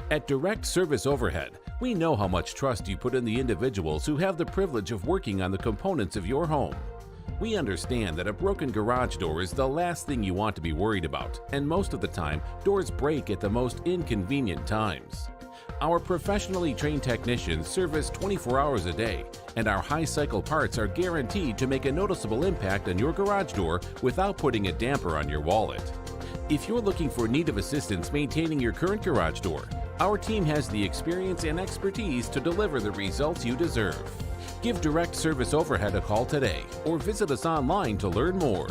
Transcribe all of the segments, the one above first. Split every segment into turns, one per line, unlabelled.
At Direct Service Overhead, we know how much trust you put in the individuals who have the privilege of working on the components of your home. We understand that a broken garage door is the last thing you want to be worried about, and most of the time, doors break at the most inconvenient times. Our professionally trained technicians service 24 hours a day, and our high-cycle parts are guaranteed to make a noticeable impact on your garage door without putting a damper on your wallet. If you're looking for need of assistance maintaining your current garage door, our team has the experience and expertise to deliver the results you deserve. Give Direct Service Overhead a call today or visit us online to learn more.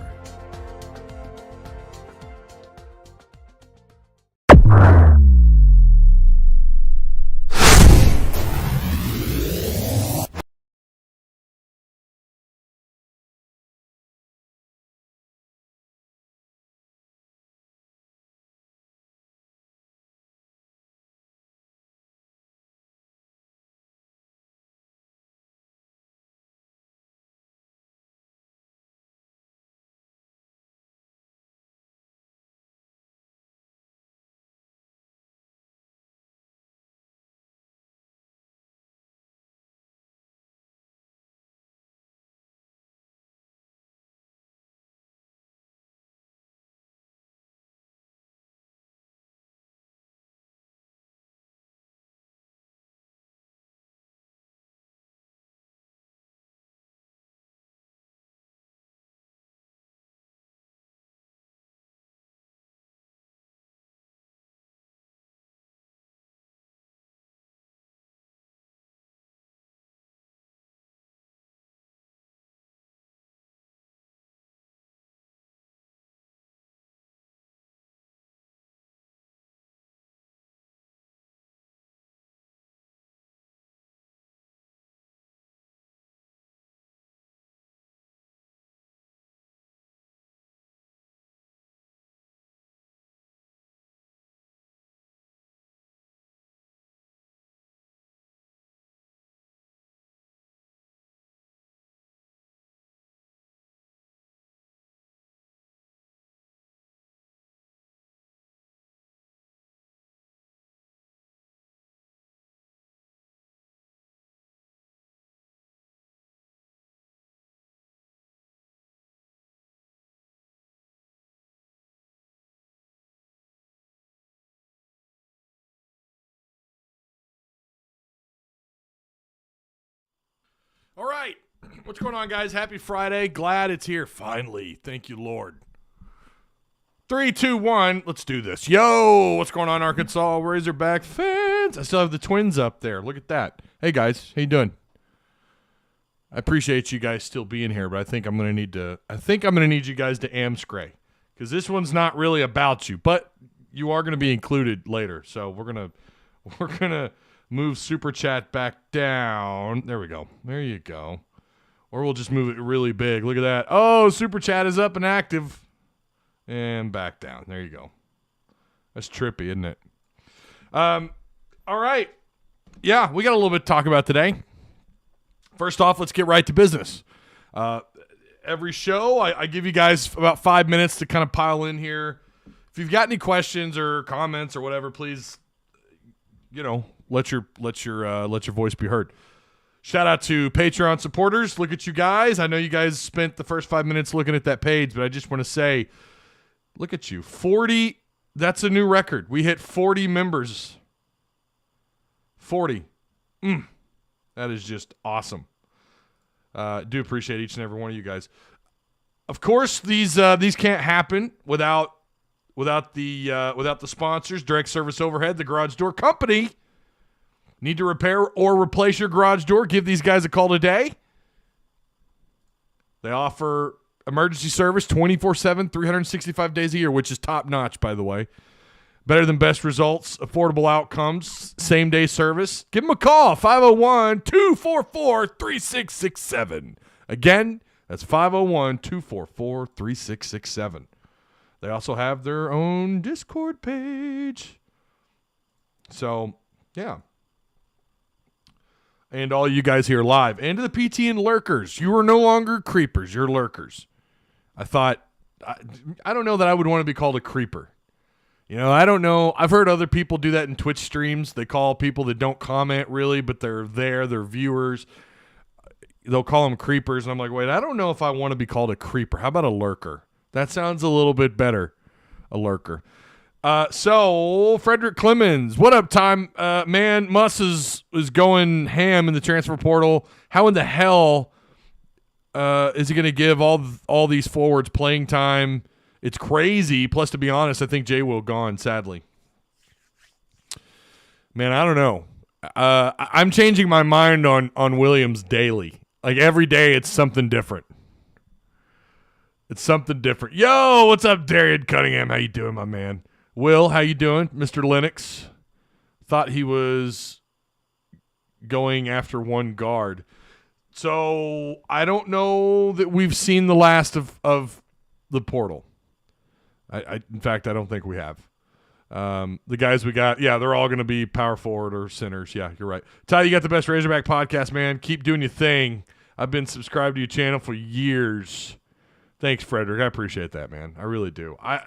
All right. What's going on, guys? Happy Friday. Glad it's here finally. Thank you, Lord. 3, 2, 1. Let's do this. Yo, what's going on, Arkansas Razorback fans? I still have the Twins up there. Look at that. Hey, guys. How you doing? I appreciate you guys still being here, but I think I'm going to need you guys to amscray because this one's not really about you, but you are going to be included later. So we're going to move Super Chat back down. There we go. There you go. Or we'll just move it really big. Look at that. Oh, Super Chat is up and active. And back down. There you go. That's trippy, isn't it? All right. Yeah, we got a little bit to talk about today. First off, let's get right to business. Every show, I give you guys about 5 minutes to kind of pile in here. If you've got any questions or comments or whatever, please, let your voice be heard. Shout out to Patreon supporters. Look at you guys. I know you guys spent the first 5 minutes looking at that page, but I just want to say, look at you. 40. That's a new record. We hit 40 members. 40. That is just awesome. Do appreciate each and every one of you guys. Of course, these can't happen without the sponsors. Direct Service Overhead, the Garage Door Company. Need to repair or replace your garage door? Give these guys a call today. They offer emergency service 24/7, 365 days a year, which is top notch, by the way. Better than best results, affordable outcomes, same-day service. Give them a call, 501-244-3667. Again, that's 501-244-3667. They also have their own Discord page. So, yeah. And all you guys here live. And to the PT and lurkers, you are no longer creepers, you're lurkers. I don't know that I would want to be called a creeper. I don't know. I've heard other people do that in Twitch streams. They call people that don't comment really, but they're there, they're viewers. They'll call them creepers. And I'm like, wait, I don't know if I want to be called a creeper. How about a lurker? That sounds a little bit better, a lurker. So, Frederick Clemens, what up, time? Man, Muss is going ham in the transfer portal. How in the hell is he going to give all these forwards playing time? It's crazy. Plus, to be honest, I think Jay Will gone, sadly. Man, I don't know. I'm changing my mind on Williams daily. Like, every day it's something different. It's something different. Yo, what's up, Darian Cunningham? How you doing, my man? Will, how you doing? Mr. Lennox. Thought he was going after one guard. So, I don't know that we've seen the last of the portal. In fact, I don't think we have. The guys we got, they're all going to be power forward or centers. Yeah, you're right. Ty, you got the best Razorback podcast, man. Keep doing your thing. I've been subscribed to your channel for years. Thanks, Frederick. I appreciate that, man. I really do. I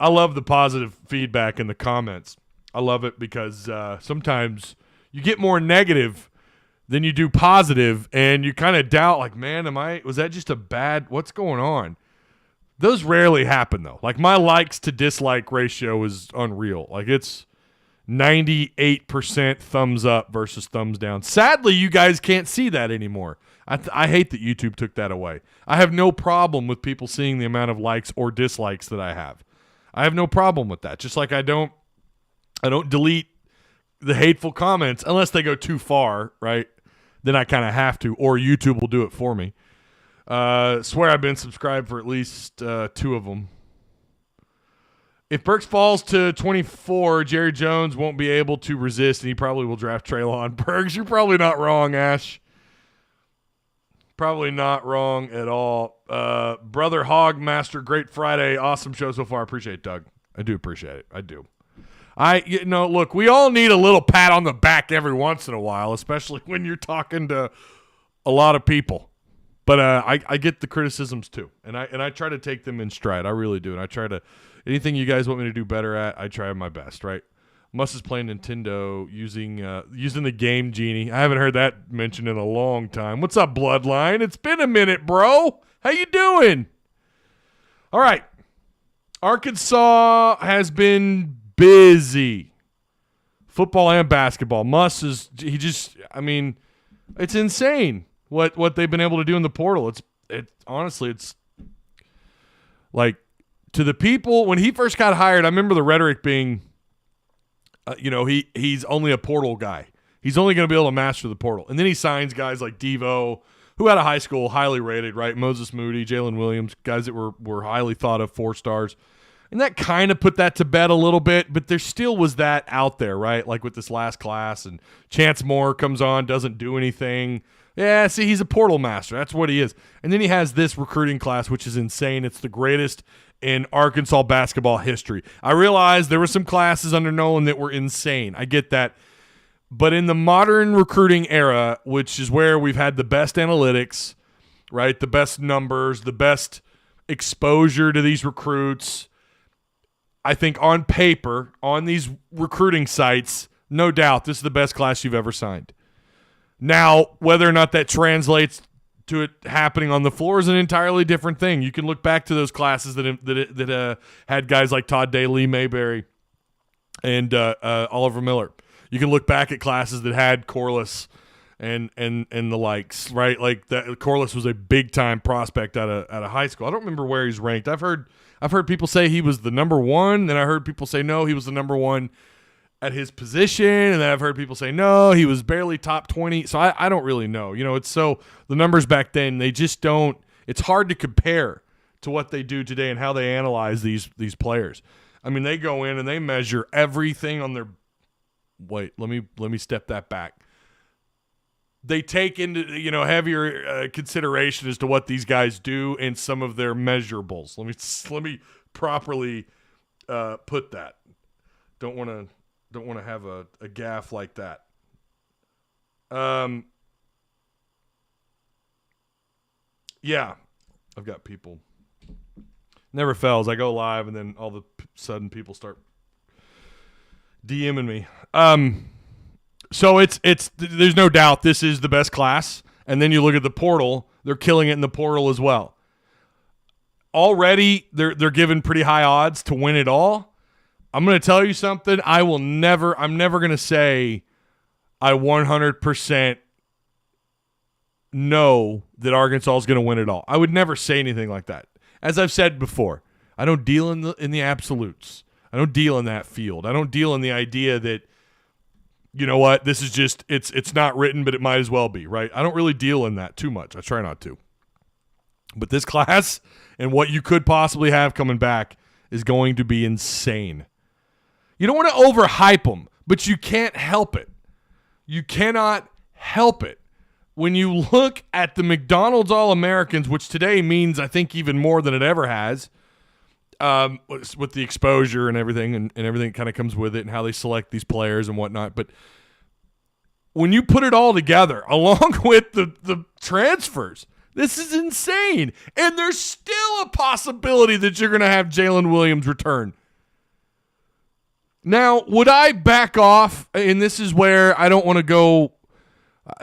love the positive feedback in the comments. I love it because sometimes you get more negative than you do positive, and you kind of doubt, like, man, was that just what's going on? Those rarely happen, though. Like, my likes to dislike ratio is unreal. Like, it's 98% thumbs up versus thumbs down. Sadly, you guys can't see that anymore. I hate that YouTube took that away. I have no problem with people seeing the amount of likes or dislikes that I have. I have no problem with that. Just like I don't delete the hateful comments unless they go too far, right? Then I kind of have to, or YouTube will do it for me. Swear I've been subscribed for at least 2 of them. If Burks falls to 24, Jerry Jones won't be able to resist, and he probably will draft Treylon Burks. You're probably not wrong, Ash. Probably not wrong at all. Brother Hogmaster, great Friday. Awesome show so far. Appreciate it, Doug. I do appreciate it. I do. Look, we all need a little pat on the back every once in a while, especially when you're talking to a lot of people. But I get the criticisms too, and I try to take them in stride. I really do, and I try to anything you guys want me to do better at, I try my best. Right? Muss is playing Nintendo using the Game Genie. I haven't heard that mentioned in a long time. What's up, Bloodline? It's been a minute, bro. How you doing? All right, Arkansas has been busy, football and basketball. Muss is it's insane. What they've been able to do in the portal. Honestly, it's like, to the people, when he first got hired, I remember the rhetoric being, he's only a portal guy. He's only going to be able to master the portal. And then he signs guys like Devo, who out of high school, highly rated, right? Moses Moody, Jaylin Williams, guys that were highly thought of, 4 stars. And that kind of put that to bed a little bit, but there still was that out there, right? Like with this last class, and Chance Moore comes on, doesn't do anything. Yeah, see, he's a portal master. That's what he is. And then he has this recruiting class, which is insane. It's the greatest in Arkansas basketball history. I realize there were some classes under Nolan that were insane. I get that. But in the modern recruiting era, which is where we've had the best analytics, right, the best numbers, the best exposure to these recruits, I think on paper, on these recruiting sites, no doubt this is the best class you've ever signed. Now, whether or not that translates to it happening on the floor is an entirely different thing. You can look back to those classes that had guys like Todd Day, Lee Mayberry, and Oliver Miller. You can look back at classes that had Corliss and the likes, right? Like that, Corliss was a big time prospect out of high school. I don't remember where he's ranked. I've heard people say he was the number 1, then I heard people say no, he was the number 1 at his position, and then I've heard people say no, he was barely top 20. So I don't really know. It's so the numbers back then, they just don't. It's hard to compare to what they do today and how they analyze these players. I mean, they go in and they measure everything on their. Wait, let me step that back. They take into heavier consideration as to what these guys do and some of their measurables. Let me properly put that. Don't want to have a gaffe like that. Yeah, I've got people. Never fails. I go live, and then all of a sudden people start DMing me. So it's there's no doubt this is the best class. And then you look at the portal; they're killing it in the portal as well. Already, they're given pretty high odds to win it all. I'm going to tell you something. I'm never going to say I 100% know that Arkansas is going to win it all. I would never say anything like that. As I've said before, I don't deal in the absolutes. I don't deal in that field. I don't deal in the idea that, you know what, this is just, it's not written, but it might as well be, right? I don't really deal in that too much. I try not to. But this class and what you could possibly have coming back is going to be insane. You don't want to overhype them, but you can't help it. You cannot help it. When you look at the McDonald's All-Americans, which today means, I think, even more than it ever has, with the exposure and everything, and everything kind of comes with it, and how they select these players and whatnot. But when you put it all together, along with the transfers, this is insane. And there's still a possibility that you're going to have Jaylin Williams return. Now, would I back off? And this is where I don't want to go.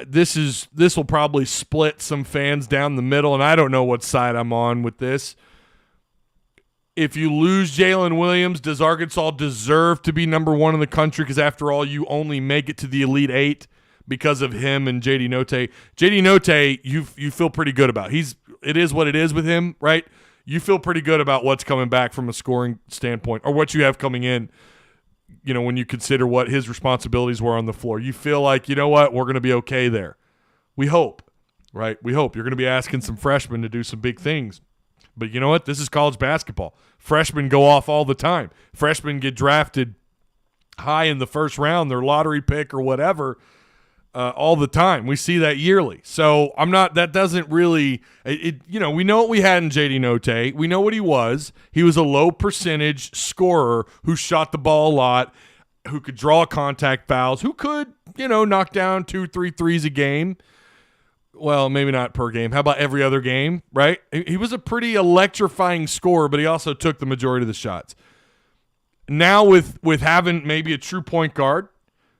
This will probably split some fans down the middle, and I don't know what side I'm on with this. If you lose Jaylin Williams, does Arkansas deserve to be number one in the country? Because after all, you only make it to the Elite Eight because of him and J.D. Notae. J.D. Notae, you feel pretty good about. It is what it is with him, right? You feel pretty good about what's coming back from a scoring standpoint, or what you have coming in. You know, when you consider what his responsibilities were on the floor, you feel like, you know what, we're going to be okay there. We hope, right? We hope. You're going to be asking some freshmen to do some big things. But you know what? This is college basketball. Freshmen go off all the time. Freshmen get drafted high in the first round, their lottery pick or whatever, all the time. We see that yearly. So that doesn't really, we know what we had in J.D. Notae. We know what he was. He was a low percentage scorer who shot the ball a lot, who could draw contact fouls, who could, knock down 2-3 threes a game. Well, maybe not per game. How about every other game, right? He was a pretty electrifying scorer, but he also took the majority of the shots. Now with having maybe a true point guard,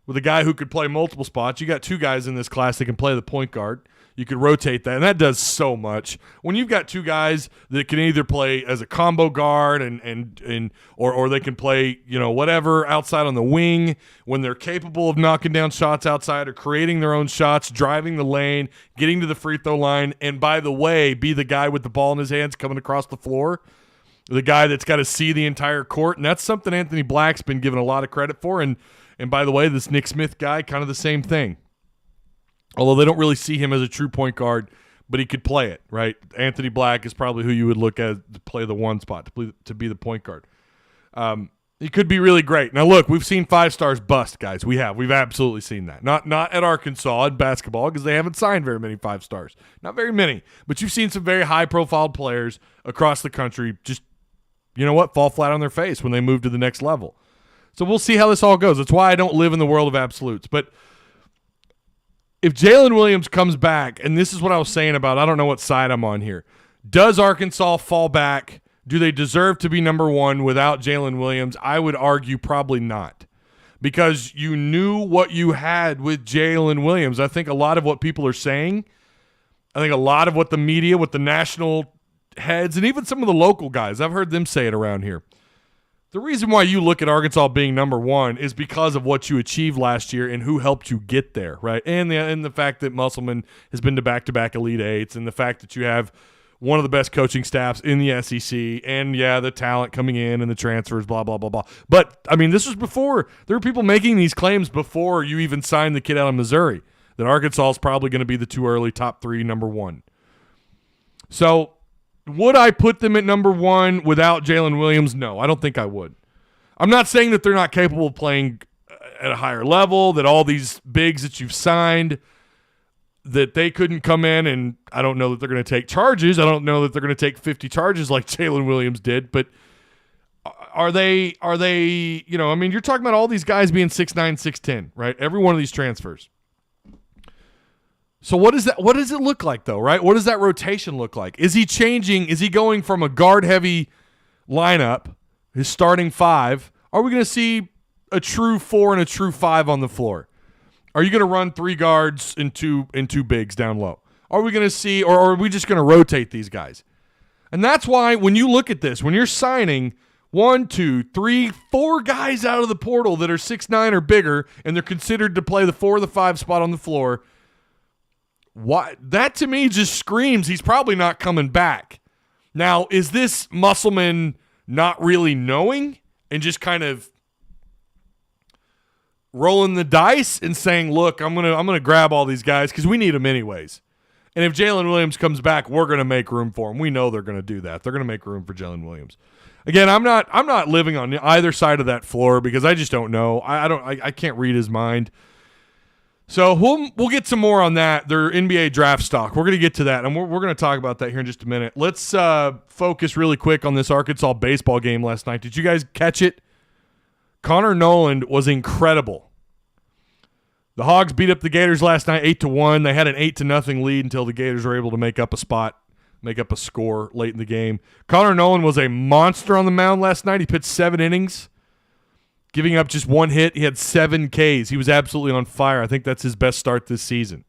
with a guy who could play multiple spots, you got two guys in this class that can play the point guard. You could rotate that, and that does so much. When you've got two guys that can either play as a combo guard or they can play, whatever outside on the wing, when they're capable of knocking down shots outside or creating their own shots, driving the lane, getting to the free throw line, and by the way, be the guy with the ball in his hands coming across the floor, the guy that's got to see the entire court, and that's something Anthony Black's been given a lot of credit for. And by the way, this Nick Smith guy, kind of the same thing. Although they don't really see him as a true point guard, but he could play it, right? Anthony Black is probably who you would look at to play the one spot, to be the point guard. He could be really great. Now, look, we've seen 5 stars bust, guys. We've absolutely seen that. Not at Arkansas in basketball, because they haven't signed very many 5 stars. Not very many. But you've seen some very high-profile players across the country just, fall flat on their face when they move to the next level. So we'll see how this all goes. That's why I don't live in the world of absolutes. But if Jaylin Williams comes back, and this is what I was saying about, I don't know what side I'm on here. Does Arkansas fall back? Do they deserve to be number one without Jaylin Williams? I would argue probably not, because you knew what you had with Jaylin Williams. I think a lot of what people are saying, I think a lot of what the media, what the national heads, and even some of the local guys, I've heard them say it around here. The reason why you look at Arkansas being number one is because of what you achieved last year and who helped you get there, right? And the fact that Musselman has been to back-to-back Elite Eights, and the fact that you have one of the best coaching staffs in the SEC, and, the talent coming in and the transfers, blah, blah, blah, blah. But, this was before. There were people making these claims before you even signed the kid out of Missouri, that Arkansas is probably going to be the too early top 3 number one. So would I put them at number one without Jaylin Williams? No, I don't think I would. I'm not saying that they're not capable of playing at a higher level, that all these bigs that you've signed, that they couldn't come in, and I don't know that they're going to take charges. I don't know that they're going to take 50 charges like Jaylin Williams did, but are they, you're talking about all these guys being 6'9", 6'10", right? Every one of these transfers. So what does it look like, though, right? What does that rotation look like? Is he changing? Is he going from a guard-heavy lineup, his starting 5, are we going to see a true 4 and a true 5 on the floor? Are you going to run 3 guards and two bigs down low? Are we going to see, or are we just going to rotate these guys? And that's why when you look at this, when you're signing 1, 2, 3, 4 guys out of the portal that are 6'9" or bigger, and they're considered to play the 4 or the 5 spot on the floor, that to me just screams he's probably not coming back. Now, is this Musselman not really knowing and just kind of rolling the dice and saying, look, I'm gonna grab all these guys because we need them anyways. And if Jaylin Williams comes back, we're gonna make room for him. We know they're gonna do that. They're gonna make room for Jaylin Williams. Again, I'm not living on either side of that floor because I just don't know. I can't read his mind. So we'll get some more on that. Their NBA draft stock. We're gonna get to that, and we're gonna talk about that here in just a minute. Let's focus really quick on this Arkansas baseball game last night. Did you guys catch it? Connor Noland was incredible. The Hogs beat up the Gators last night 8-1. They had an 8-0 lead until the Gators were able to make up a score late in the game. Connor Noland was a monster on the mound last night. He pitched 7 innings, giving up just 1 hit. He had 7 Ks. He was absolutely on fire. I think that's his best start this season.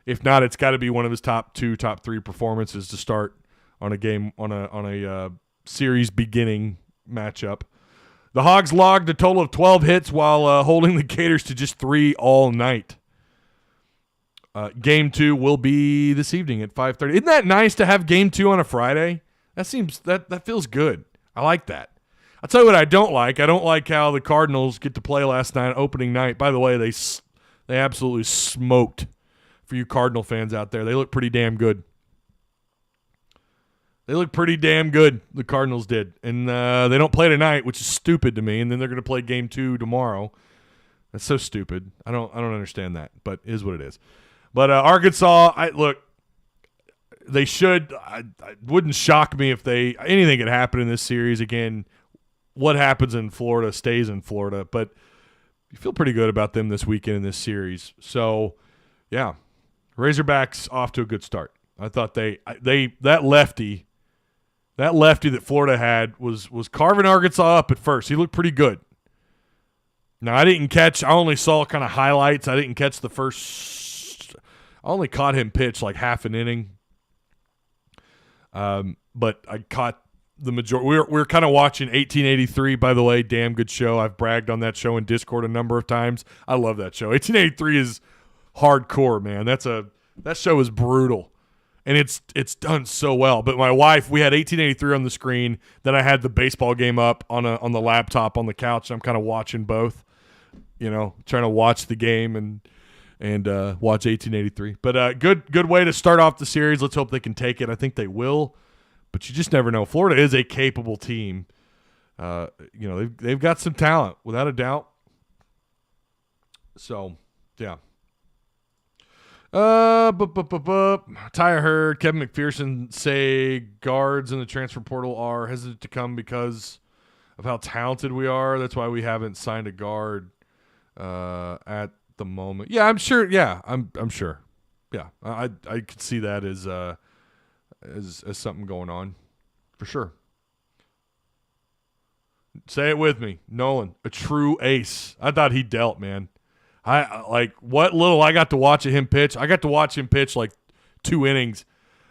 If not, it's got to be one of his top 2, top 3 performances to start on a game on a series beginning matchup. The Hogs logged a total of 12 hits while holding the Gators to just 3 all night. Game 2 will be this evening at 5:30. Isn't that nice to have Game 2 on a Friday? That feels good. I like that. I'll tell you what I don't like. I don't like how the Cardinals get to play last night, opening night. By the way, they absolutely smoked. For you Cardinal fans out there, they look pretty damn good. They look pretty damn good, the Cardinals did. And they don't play tonight, which is stupid to me. And then they're going to play Game 2 tomorrow. That's so stupid. I don't understand that, but it is what it is. But Arkansas, they should. It wouldn't shock me if anything could happen in this series. Again, what happens in Florida stays in Florida. But you feel pretty good about them this weekend in this series. So, yeah, Razorbacks off to a good start. I thought that lefty that Florida had was carving Arkansas up at first. He looked pretty good. Now, I only saw kind of highlights. I didn't catch the first. I only caught him pitch like half an inning. But I caught the majority. We're kind of watching 1883, by the way. Damn good show. I've bragged on that show in Discord a number of times. I love that show. 1883 is hardcore, man. That show is brutal. And it's done so well. But my wife, we had 1883 on the screen. Then I had the baseball game up on the laptop on the couch. I'm kind of watching both, trying to watch the game and watch 1883. But good way to start off the series. Let's hope they can take it. I think they will, but you just never know. Florida is a capable team. They've got some talent without a doubt. So yeah. Tyre Hurd, Kevin McPherson say guards in the transfer portal are hesitant to come because of how talented we are. That's why we haven't signed a guard at the moment. Yeah, I'm sure. Yeah, I'm sure. Yeah, I could see that as something going on for sure. Say it with me, Nolan, a true ace. I thought he dealt, man. What little I got to watch him pitch. I got to watch him pitch like 2 innings,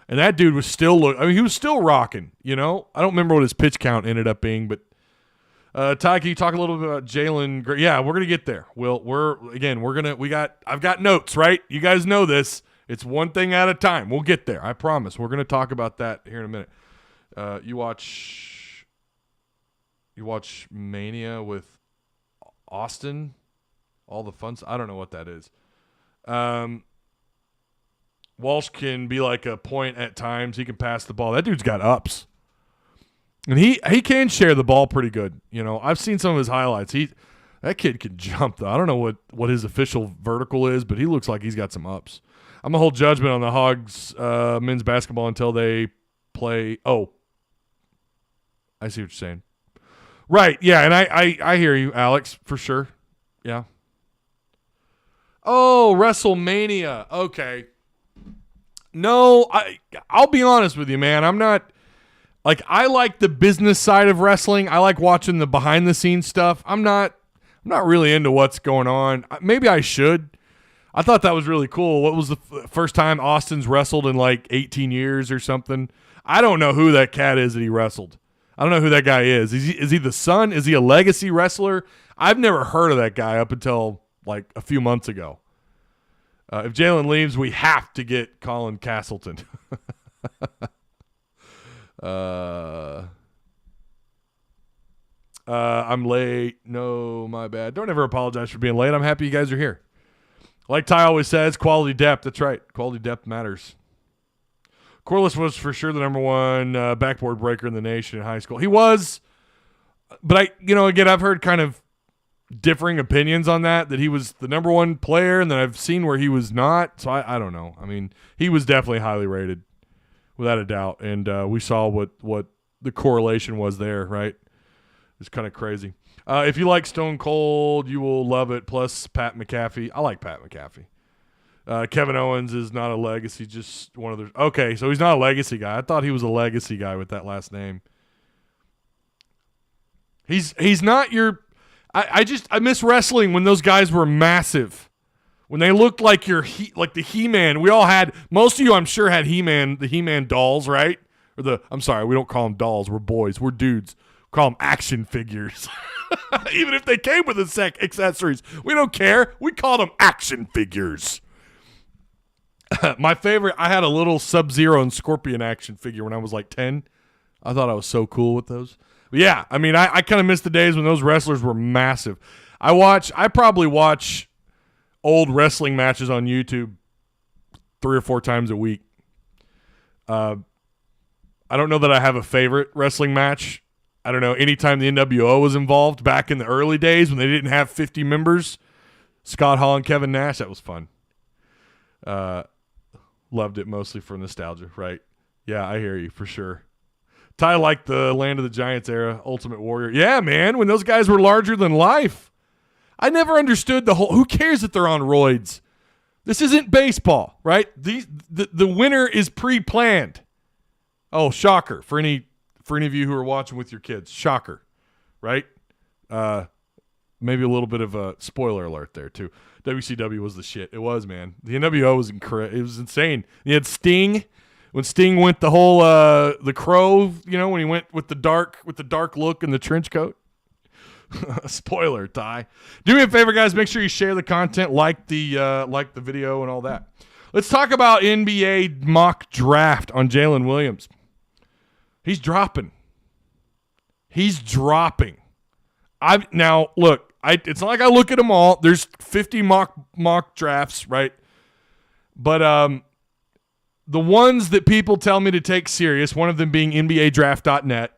and that dude was he was still rocking. I don't remember what his pitch count ended up being, but Ty, can you talk a little bit about Jalen? Yeah, we're gonna get there. I've got notes, right? You guys know this. It's one thing at a time. We'll get there. I promise. We're gonna talk about that here in a minute. You watch Mania with Austin. All the fun. I don't know what that is. Walsh can be like a point at times. He can pass the ball. That dude's got ups. And he can share the ball pretty good. I've seen some of his highlights. That kid can jump, though. I don't know what his official vertical is, but he looks like he's got some ups. I'm going to hold judgment on the Hogs men's basketball until they play. Oh, I see what you're saying. Right, yeah, and I hear you, Alex, for sure. Yeah. Oh, WrestleMania. Okay. No, I'll be honest with you, man. I'm not Like, I like the business side of wrestling. I like watching the behind the scenes stuff. I'm not really into what's going on. Maybe I should. I thought that was really cool. What was the first time Austin's wrestled in like 18 years or something? I don't know who that cat is that he wrestled. I don't know who that guy is. Is he the son? Is he a legacy wrestler? I've never heard of that guy up until like a few months ago. If Jaylin leaves, we have to get Colin Castleton. I'm late. No, my bad. Don't ever apologize for being late. I'm happy you guys are here. Like Ty always says, quality depth. That's right. Quality depth matters. Corliss was for sure the number one backboard breaker in the nation in high school. He was, but again, I've heard kind of differing opinions on that he was the number one player, and then I've seen where he was not. So I don't know. I mean, he was definitely highly rated, without a doubt. And we saw what the correlation was there, right? It's kind of crazy. If you like Stone Cold, you will love it. Plus Pat McAfee. I like Pat McAfee. Kevin Owens is not a legacy, just one of the. Okay, so he's not a legacy guy. I thought he was a legacy guy with that last name. He's not your. I miss wrestling when those guys were massive, when they looked like like the He-Man. We all had, most of you I'm sure had the He-Man dolls, right? I'm sorry, we don't call them dolls. We're boys. We're dudes. We call them action figures. Even if they came with accessories, we don't care. We call them action figures. My favorite, I had a little Sub-Zero and Scorpion action figure when I was like 10. I thought I was so cool with those. But yeah, I mean, I kind of miss the days when those wrestlers were massive. I probably watch old wrestling matches on YouTube 3 or 4 times a week. I don't know that I have a favorite wrestling match. I don't know, anytime the NWO was involved back in the early days when they didn't have 50 members, Scott Hall and Kevin Nash, that was fun. Loved it mostly for nostalgia, right? Yeah, I hear you for sure. Ty liked the Land of the Giants era, Ultimate Warrior. Yeah, man, when those guys were larger than life. I never understood who cares that they're on roids? This isn't baseball, right? The winner is pre-planned. Oh, shocker for any of you who are watching with your kids. Shocker, right? Maybe a little bit of a spoiler alert there, too. WCW was the shit. It was, man. The NWO was incredible. It was insane. You had Sting. When Sting went the whole the Crow, when he went with the dark look and the trench coat. Spoiler, Ty. Do me a favor, guys. Make sure you share the content, like the video, and all that. Let's talk about NBA mock draft on Jaylin Williams. He's dropping. Now look. It's not like I look at them all. There's 50 mock drafts, right? But the ones that people tell me to take serious, one of them being NBADraft.net,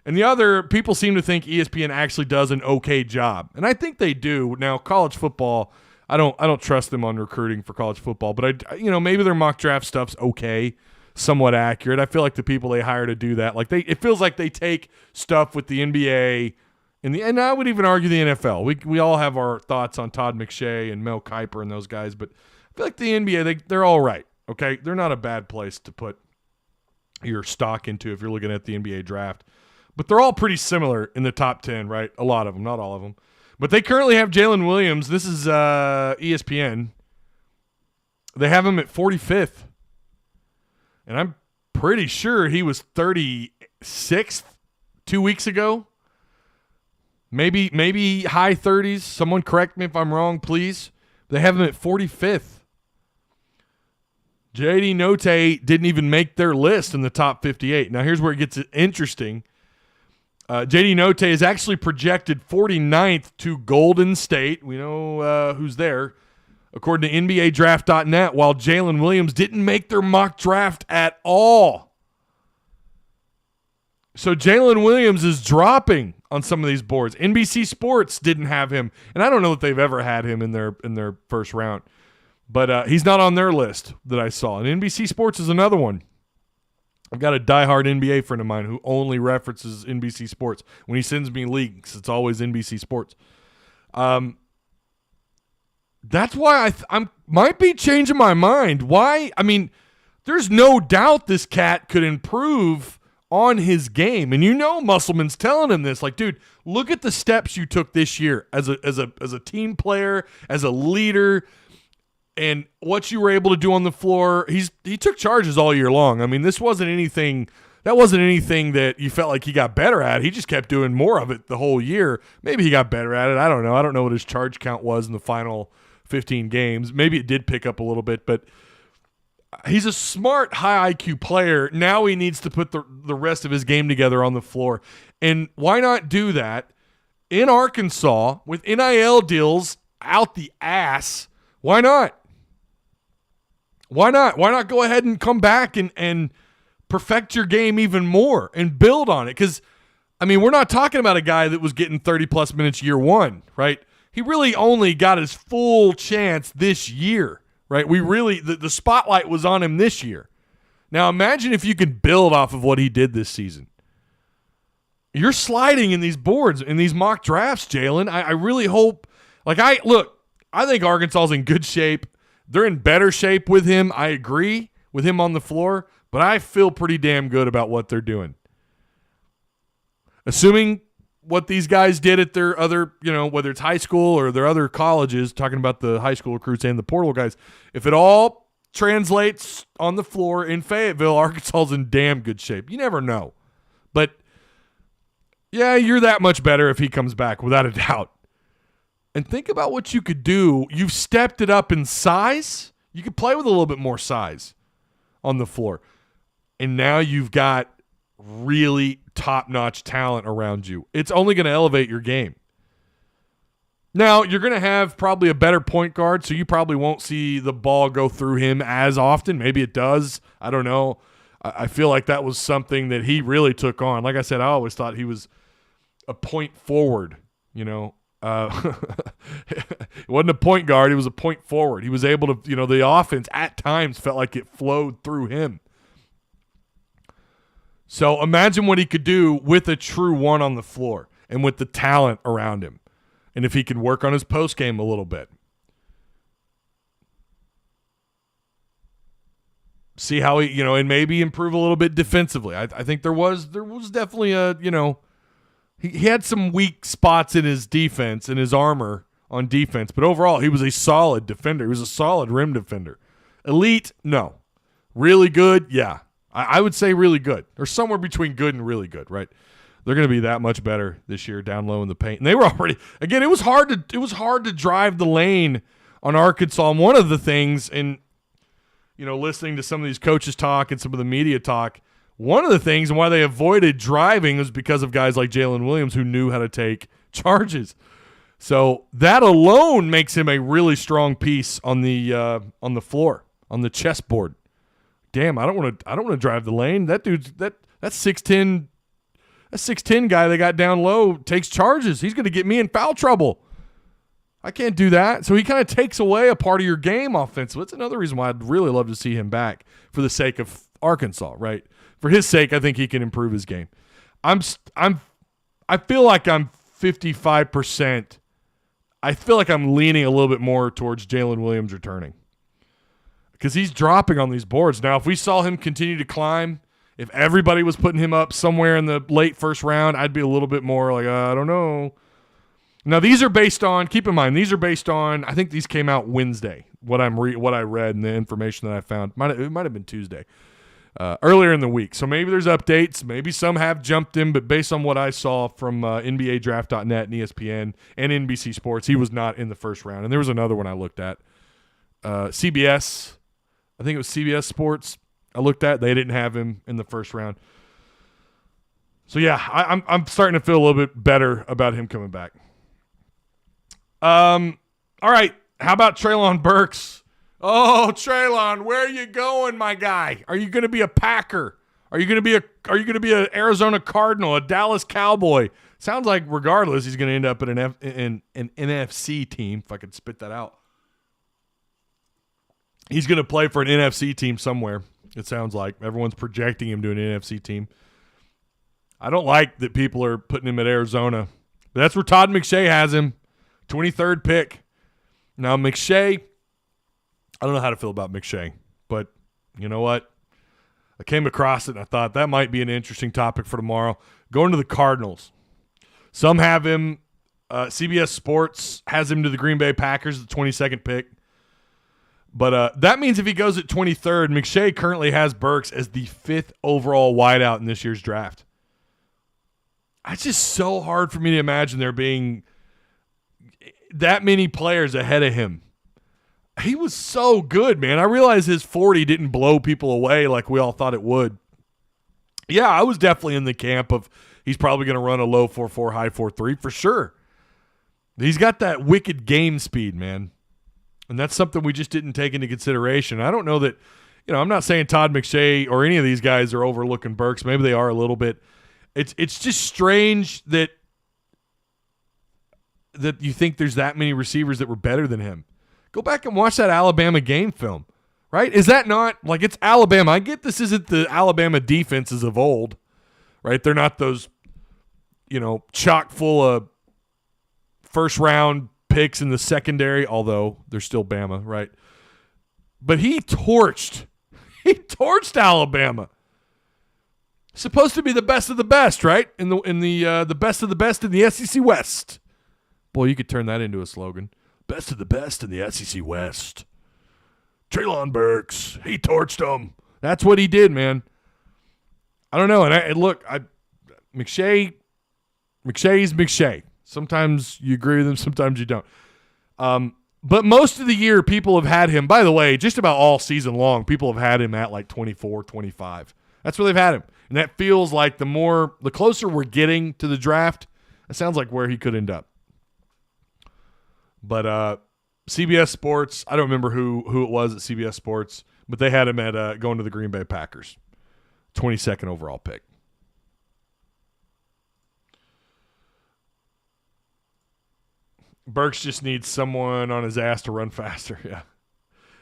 and the other, people seem to think ESPN actually does an okay job, and I think they do. Now, college football, I don't trust them on recruiting for college football, but maybe their mock draft stuff's okay, somewhat accurate. I feel like the people they hire to do that, it feels like they take stuff with the NBA. And I would even argue the NFL. We all have our thoughts on Todd McShay and Mel Kiper and those guys, but I feel like the NBA, they're all right, okay? They're not a bad place to put your stock into if you're looking at the NBA draft. But they're all pretty similar in the top 10, right? A lot of them, not all of them. But they currently have Jaylin Williams. This is ESPN. They have him at 45th. And I'm pretty sure he was 36th 2 weeks ago. Maybe high 30s. Someone correct me if I'm wrong, please. They have him at 45th. JD Note didn't even make their list in the top 58. Now, here's where it gets interesting. JD Note is actually projected 49th to Golden State. We know who's there, according to NBADraft.net, while Jaylin Williams didn't make their mock draft at all. So Jaylin Williams is dropping on some of these boards. NBC Sports didn't have him, and I don't know that they've ever had him in their first round. But he's not on their list that I saw. And NBC Sports is another one. I've got a diehard NBA friend of mine who only references NBC Sports. When he sends me links, it's always NBC Sports. That's why I might be changing my mind. Why? I mean, there's no doubt this cat could improve on his game. And Musselman's telling him this, like, dude, look at the steps you took this year as a team player, as a leader, and what you were able to do on the floor. He took charges all year long. I mean, that wasn't anything that you felt like he got better at. He just kept doing more of it the whole year. Maybe he got better at it. I don't know. I don't know what his charge count was in the final 15 games. Maybe it did pick up a little bit, but he's a smart, high IQ player. Now he needs to put the rest of his game together on the floor. And why not do that in Arkansas with NIL deals out the ass? Why not? Why not? Why not go ahead and come back and perfect your game even more and build on it? Because, I mean, we're not talking about a guy that was getting 30-plus minutes year one, right? He really only got his full chance this year. Right, the spotlight was on him this year. Now imagine if you can build off of what he did this season. You're sliding in these boards, in these mock drafts, Jaylin. I really hope. I think Arkansas is in good shape. They're in better shape with him. I agree with him on the floor, but I feel pretty damn good about what they're doing. Assuming what these guys did at their other, whether it's high school or their other colleges, talking about the high school recruits and the portal guys, if it all translates on the floor in Fayetteville, Arkansas's in damn good shape. You never know. But, yeah, you're that much better if he comes back, without a doubt. And think about what you could do. You've stepped it up in size. You could play with a little bit more size on the floor. And now you've got really top-notch talent around you. It's only going to elevate your game. Now, you're going to have probably a better point guard, so you probably won't see the ball go through him as often. Maybe it does. I don't know. I feel like that was something that he really took on. Like I said, I always thought he was a point forward, It wasn't a point guard. He was a point forward. He was able to, the offense at times felt like it flowed through him. So imagine what he could do with a true one on the floor and with the talent around him. And if he could work on his post game a little bit. See how he, and maybe improve a little bit defensively. I think there was definitely he had some weak spots in his defense, in his armor on defense. But overall, he was a solid defender. He was a solid rim defender. Elite, no. Really good, yeah. I would say really good, or somewhere between good and really good, right? They're going to be that much better this year down low in the paint. And they were already, again, it was hard to drive the lane on Arkansas. And one of the things, and listening to some of these coaches talk and some of the media talk, one of the things and why they avoided driving was because of guys like Jaylin Williams who knew how to take charges. So that alone makes him a really strong piece on the floor, on the chessboard. Damn, I don't want to drive the lane. That dude's that 6'10", that 6'10" guy they got down low takes charges. He's going to get me in foul trouble. I can't do that. So he kind of takes away a part of your game offensively. That's another reason why I'd really love to see him back for the sake of Arkansas, right? For his sake, I think he can improve his game. I feel like I'm 55%. I feel like I'm leaning a little bit more towards Jaylin Williams returning. Because he's dropping on these boards. Now, if we saw him continue to climb, if everybody was putting him up somewhere in the late first round, I'd be a little bit more like, I don't know. Now, these are based on, keep in mind, I think these came out Wednesday, what I read and the information that I found. It might have been Tuesday, earlier in the week. So maybe there's updates. Maybe some have jumped him, but based on what I saw from NBADraft.net and ESPN and NBC Sports, he was not in the first round. And there was another one I looked at. CBS, I think it was CBS Sports I looked at. They didn't have him in the first round. So, yeah, I'm starting to feel a little bit better about him coming back. All right. How about Treylon Burks? Oh, Treylon, where are you going, my guy? Are you going to be a Packer? Are you going to be an Arizona Cardinal, a Dallas Cowboy? Sounds like regardless, he's going to end up in an NFC team, if I could spit that out. He's going to play for an NFC team somewhere, it sounds like. Everyone's projecting him to an NFC team. I don't like that people are putting him at Arizona. But that's where Todd McShay has him, 23rd pick. Now, McShay, I don't know how to feel about McShay, but you know what? I came across it and I thought that might be an interesting topic for tomorrow. Going to the Cardinals. Some have him. CBS Sports has him to the Green Bay Packers, the 22nd pick. But that means if he goes at 23rd, McShay currently has Burks as the 5th overall wideout in this year's draft. It's just so hard for me to imagine there being that many players ahead of him. He was so good, man. I realize his 40 didn't blow people away like we all thought it would. Yeah, I was definitely in the camp of he's probably going to run a low 4.4, high 4.3 for sure. He's got that wicked game speed, man. And that's something we just didn't take into consideration. I don't know that, I'm not saying Todd McShay or any of these guys are overlooking Burks. Maybe they are a little bit. It's just strange that you think there's that many receivers that were better than him. Go back and watch that Alabama game film, right? Is that not, like, it's Alabama. I get this isn't the Alabama defenses of old, right? They're not those, chock full of first-round picks in the secondary, although they're still Bama, right? But he torched Alabama. Supposed to be the best of the best, right? In the best of the best in the SEC West. Boy, you could turn that into a slogan. Best of the best in the SEC West. Treylon Burks, he torched them. That's what he did, man. I don't know. And McShay's McShay. Sometimes you agree with him, sometimes you don't. But most of the year, people have had him. By the way, just about all season long, people have had him at like 24, 25. That's where they've had him. And that feels like the closer we're getting to the draft, it sounds like where he could end up. But CBS Sports, I don't remember who it was at CBS Sports, but they had him at going to the Green Bay Packers, 22nd overall pick. Burks just needs someone on his ass to run faster. Yeah.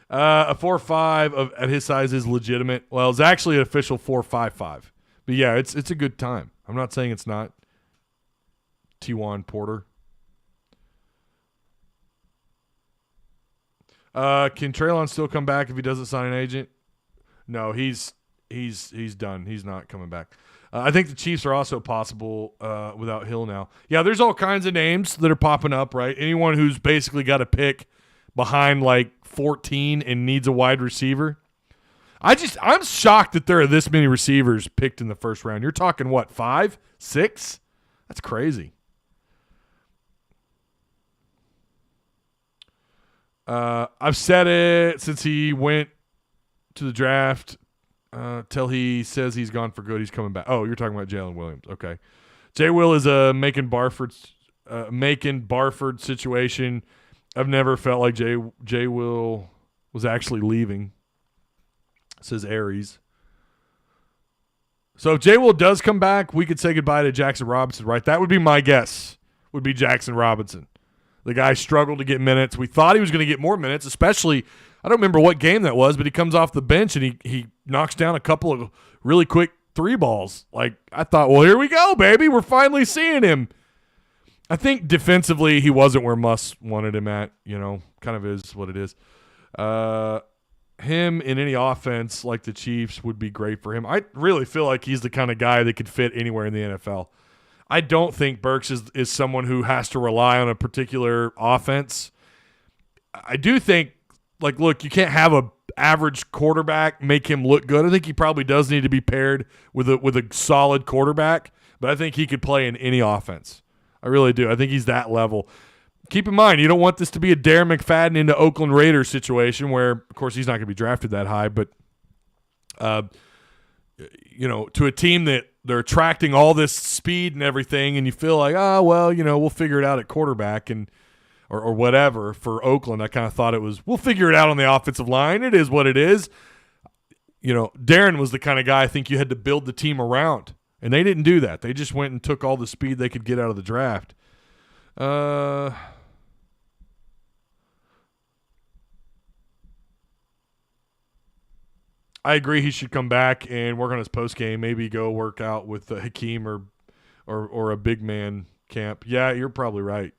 A 4.5 at his size is legitimate. Well, it's actually an official 4.55. But yeah, it's a good time. I'm not saying it's not. T1 Porter. Can Treylon still come back if he doesn't sign an agent? No, he's done. He's not coming back. I think the Chiefs are also possible without Hill now. Yeah, there's all kinds of names that are popping up, right? Anyone who's basically got a pick behind like 14 and needs a wide receiver. I'm shocked that there are this many receivers picked in the first round. You're talking what, 5, 6? That's crazy. I've said it since he went to the draft till he says he's gone for good. He's coming back. Oh, you're talking about Jaylin Williams. Okay. J. Will is a Macon Barford situation. I've never felt like J. Will was actually leaving. Says Aries. So if J. Will does come back, we could say goodbye to Jackson Robinson, right? That would be my guess, would be Jackson Robinson. The guy struggled to get minutes. We thought he was going to get more minutes, especially, I don't remember what game that was, but he comes off the bench and he knocks down a couple of really quick 3 balls. Like, I thought, well, here we go, baby. We're finally seeing him. I think defensively he wasn't where Muss wanted him at, kind of is what it is. Him in any offense like the Chiefs would be great for him. I really feel like he's the kind of guy that could fit anywhere in the NFL. I don't think Burks is someone who has to rely on a particular offense. I do think, look, you can't have a average quarterback make him look good. I think he probably does need to be paired with a solid quarterback, but I think he could play in any offense. I really do. I think he's that level. Keep in mind, you don't want this to be a Darren McFadden into Oakland Raiders situation where, of course, he's not going to be drafted that high, but to a team that they're attracting all this speed and everything, and you feel like, we'll figure it out at quarterback or whatever for Oakland. I kind of thought it was, we'll figure it out on the offensive line. It is what it is. Darren was the kind of guy I think you had to build the team around, and they didn't do that. They just went and took all the speed they could get out of the draft. I agree he should come back and work on his post game. Maybe go work out with Hakeem or a big man camp. Yeah, you're probably right.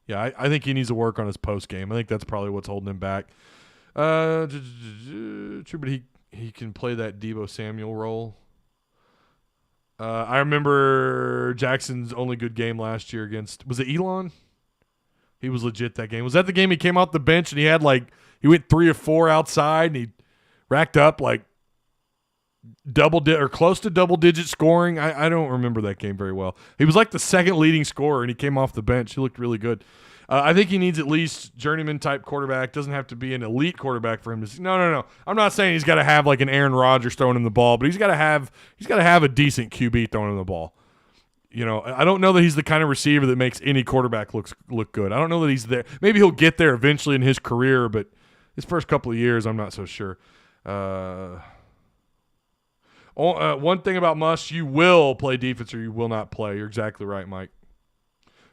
Yeah, I think he needs to work on his post game. I think that's probably what's holding him back. But he can play that Deebo Samuel role. I remember Jackson's only good game last year against, was it Elon? He was legit that game. Was that the game he came off the bench and he had he went 3 or 4 outside and he racked up close to double-digit scoring? I don't remember that game very well. He was the second leading scorer and he came off the bench. He looked really good. I think he needs at least journeyman-type quarterback. Doesn't have to be an elite quarterback for him to – no. I'm not saying he's got to have an Aaron Rodgers throwing him the ball, but he's got to have a decent QB throwing him the ball. I don't know that he's the kind of receiver that makes any quarterback look good. I don't know that he's there. Maybe he'll get there eventually in his career, but his first couple of years, I'm not so sure. One thing about Muss, you will play defense or you will not play. You're exactly right, Mike.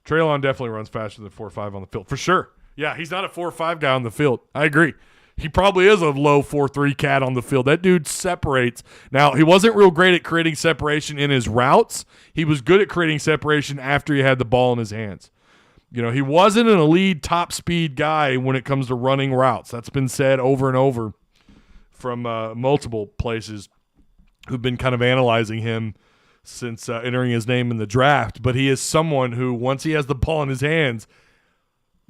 Treylon definitely runs faster than 4.5 on the field, for sure. Yeah, he's not a 4.5 guy on the field. I agree. He probably is a low 4.3 cat on the field. That dude separates. Now, he wasn't real great at creating separation in his routes. He was good at creating separation after he had the ball in his hands. He wasn't an elite top speed guy when it comes to running routes. That's been said over and over from multiple places who've been kind of analyzing him since entering his name in the draft. But he is someone who, once he has the ball in his hands,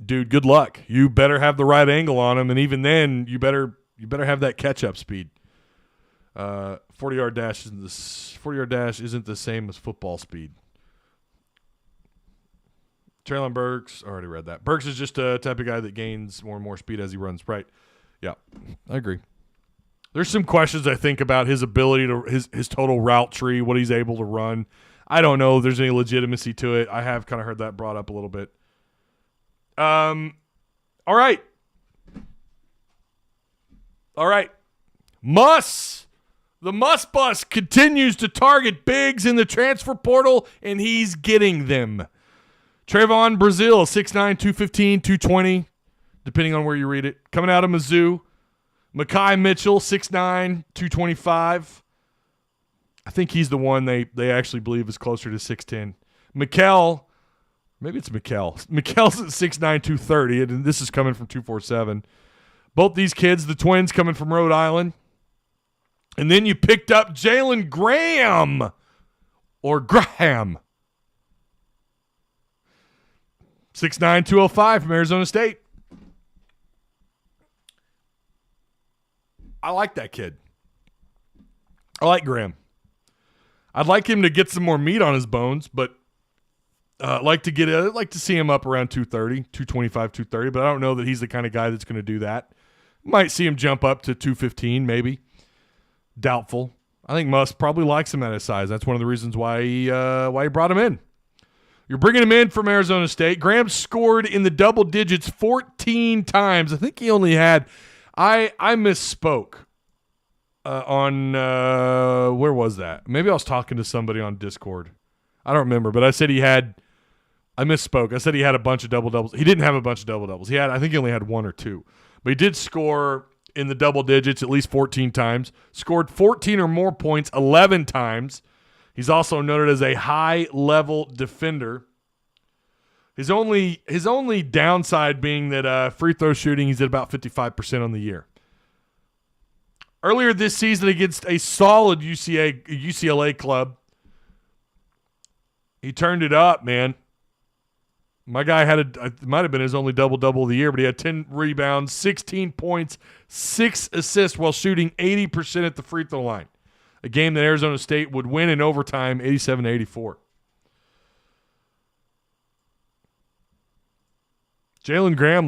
dude, good luck. You better have the right angle on him, and even then, you better have that catch-up speed. 40-yard dash isn't the same as football speed. Treylon Burks, already read that. Burks is just a type of guy that gains more and more speed as he runs. Right. Yeah, I agree. There's some questions I think about his ability to his total route tree, what he's able to run. I don't know if there's any legitimacy to it. I have kind of heard that brought up a little bit. All right. The Muss bus continues to target bigs in the transfer portal, and he's getting them. Trayvon Brazil, 6'9", 215, 220, depending on where you read it. Coming out of Mizzou. Mekhi Mitchell, 6'9", 225. I think he's the one they actually believe is closer to 6'10". Mikell, maybe it's Mikell. Mikell's at 6'9", 230, and this is coming from 247. Both these kids, the twins, coming from Rhode Island. And then you picked up Jalen Graham, or Graham. 6'9", 205 from Arizona State. I like that kid. I like Graham. I'd like him to get some more meat on his bones, but I'd like to see him up around 230, 225, 230, but I don't know that he's the kind of guy that's going to do that. Might see him jump up to 215 maybe. Doubtful. I think Muss probably likes him at his size. That's one of the reasons why he brought him in. You're bringing him in from Arizona State. Graham scored in the double digits 14 times. I think he only had I misspoke on where was that? Maybe I was talking to somebody on Discord. I don't remember, but I misspoke. I said he had a bunch of double-doubles. He didn't have a bunch of double-doubles. I think he only had 1 or 2. But he did score in the double digits at least 14 times. Scored 14 or more points 11 times. He's also noted as a high-level defender. His only downside being that free throw shooting, he's at about 55% on the year. Earlier this season against a solid UCLA club, he turned it up, man. My guy it might have been his only double-double of the year, but he had 10 rebounds, 16 points, 6 assists while shooting 80% at the free throw line. A game that Arizona State would win in overtime, 87-84. Jalen Graham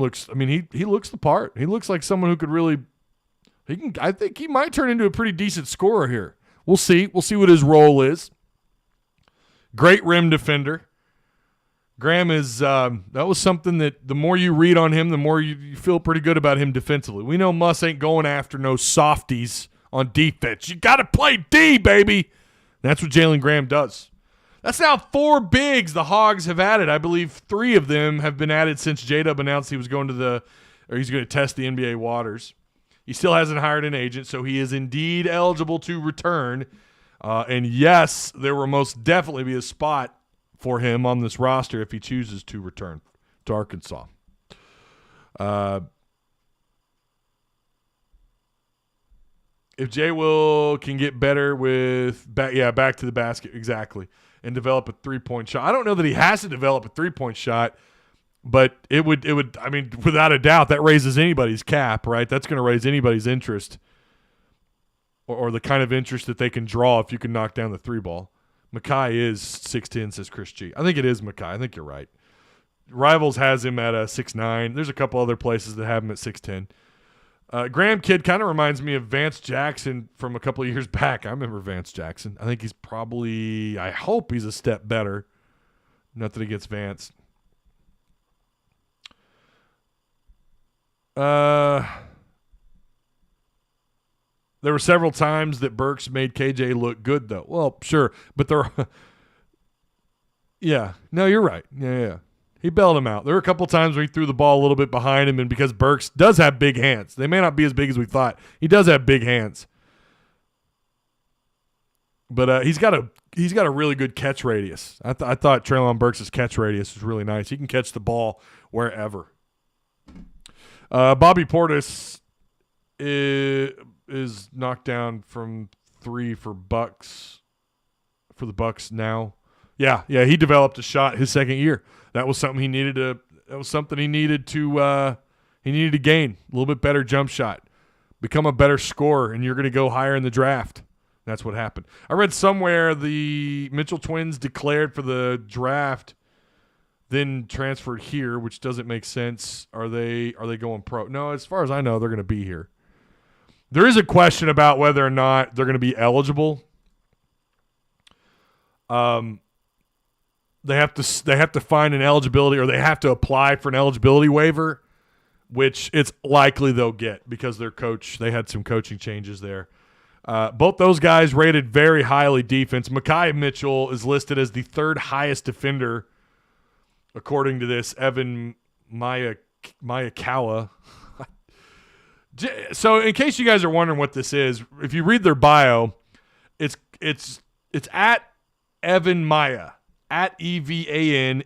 he looks the part. He looks like someone who could really I think he might turn into a pretty decent scorer here. We'll see. We'll see what his role is. Great rim defender. Graham is that was something that the more you read on him, the more you feel pretty good about him defensively. We know Muss ain't going after no softies on defense. You got to play D, baby. That's what Jalen Graham does. That's now 4 bigs the Hogs have added. I believe 3 of them have been added since J-Dub announced he was going he's going to test the NBA waters. He still hasn't hired an agent, so he is indeed eligible to return. And yes, there will most definitely be a spot for him on this roster if he chooses to return to Arkansas. If J. Will can get better with back to the basket, exactly, and develop a 3-point shot. I don't know that he has to develop a 3-point shot, but it would. I mean, without a doubt, that raises anybody's cap, right? That's going to raise anybody's interest, or the kind of interest that they can draw if you can knock down the 3 ball. Makai is 6'10", says Chris G. I think it is Makai. I think you're right. Rivals has him at 6'9". There's a couple other places that have him at 6'10". Graham kid kind of reminds me of Vance Jackson from a couple of years back. I remember Vance Jackson. I think he's probably – I hope he's a step better. Nothing against Vance. There were several times that Burks made KJ look good, though. Well, sure, but there – yeah. No, you're right. Yeah. He bailed him out. There were a couple times where he threw the ball a little bit behind him, and because Burks does have big hands, they may not be as big as we thought. He does have big hands, but he's got a really good catch radius. I thought Treylon Burks' catch radius was really nice. He can catch the ball wherever. Bobby Portis is knocked down from 3 for the Bucks now. Yeah, he developed a shot his second year. That was something he needed to. That was something he needed to. He needed to gain a little bit better jump shot, become a better scorer, and you're going to go higher in the draft. That's what happened. I read somewhere the Mitchell twins declared for the draft, then transferred here, which doesn't make sense. Are they going pro? No, as far as I know, they're going to be here. There is a question about whether or not they're going to be eligible. They have to find an eligibility, or they have to apply for an eligibility waiver, which it's likely they'll get because they had some coaching changes there. Both those guys rated very highly defense. Makai Mitchell is listed as the 3rd highest defender, according to this Evan Mayakawa. So in case you guys are wondering what this is, if you read their bio, it's at Evan Maya. At EVANMIYA.